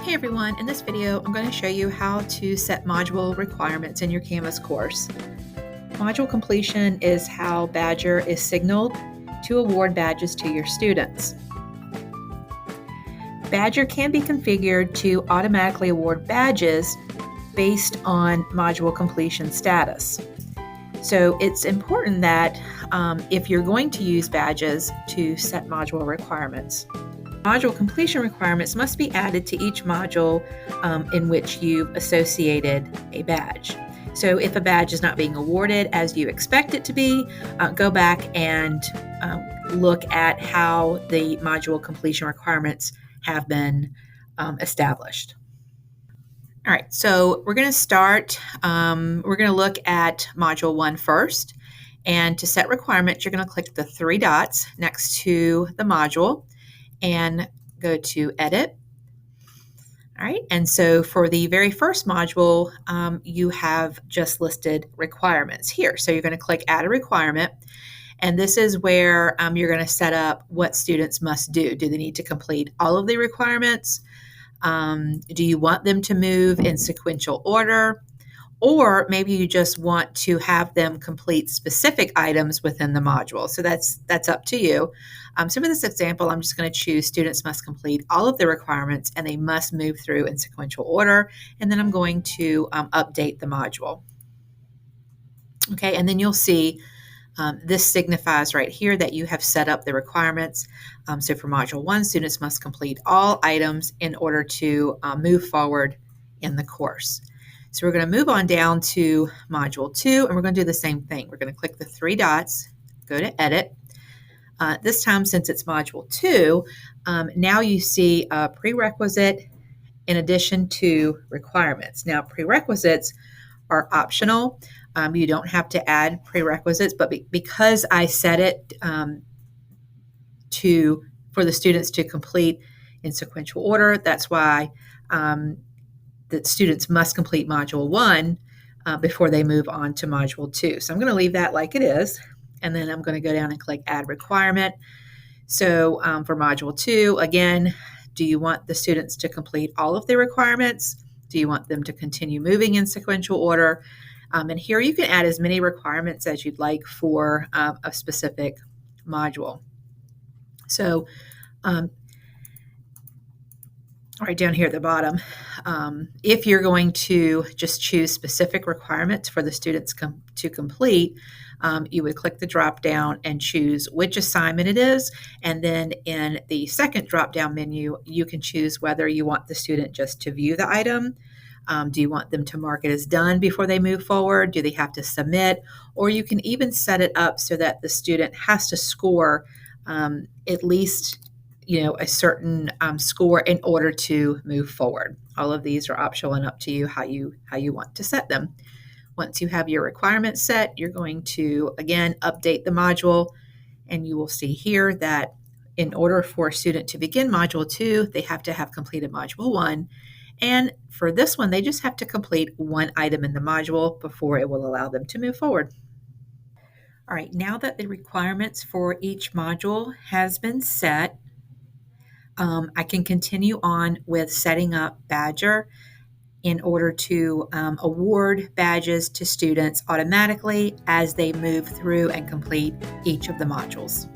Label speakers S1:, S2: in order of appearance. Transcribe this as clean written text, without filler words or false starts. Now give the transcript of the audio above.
S1: Hey everyone, in this video I'm going to show you how to set module requirements in your Canvas course. Module completion is how Badger is signaled to award badges to your students. Badger can be configured to automatically award badges based on module completion status. So it's important that if you're going to use badges, to set module requirements. Module completion requirements must be added to each module in which you've associated a badge. So if a badge is not being awarded as you expect it to be, go back and look at how the module completion requirements have been established. All right, so we're going to start, we're going to look at Module 1 first. And to set requirements, you're going to click the three dots next to the module and go to Edit. All right, and so for the very first module, you have just listed requirements here. So you're going to click Add a Requirement, and this is where you're going to set up what students must do. Do they need to complete all of the requirements? Do you want them to move in sequential order? Or maybe you just want to have them complete specific items within the module. So that's up to you. So for this example, I'm just going to choose students must complete all of the requirements and they must move through in sequential order. And then I'm going to update the module. Okay, and then you'll see this signifies right here that you have set up the requirements. So for Module 1, students must complete all items in order to move forward in the course. So we're going to move on down to Module 2, and we're going to do the same thing. We're going to click the three dots, go to Edit. This time, since it's Module 2, now you see a prerequisite in addition to requirements. Now, prerequisites are optional. You don't have to add prerequisites, but because I set it for the students to complete in sequential order, that's why that students must complete Module 1 before they move on to Module 2. So I'm going to leave that like it is, and then I'm going to go down and click Add Requirement. So for Module 2, again, do you want the students to complete all of the requirements? Do you want them to continue moving in sequential order? And here you can add as many requirements as you'd like for a specific module. So right down here at the bottom, if you're going to just choose specific requirements for the students to complete, you would click the drop down and choose which assignment it is. And then in the second drop down menu, you can choose whether you want the student just to view the item. Do you want them to mark it as done before they move forward? Do they have to submit? Or you can even set it up so that the student has to score at least a certain score in order to move forward. All of these are optional and up to you how you want to set them. Once you have your requirements set, you're going to again update the module, and you will see here that in order for a student to begin Module 2, they have to have completed Module 1. And for this one, they just have to complete one item in the module before it will allow them to move forward. All right, now that the requirements for each module has been set, I can continue on with setting up Badger in order to award badges to students automatically as they move through and complete each of the modules.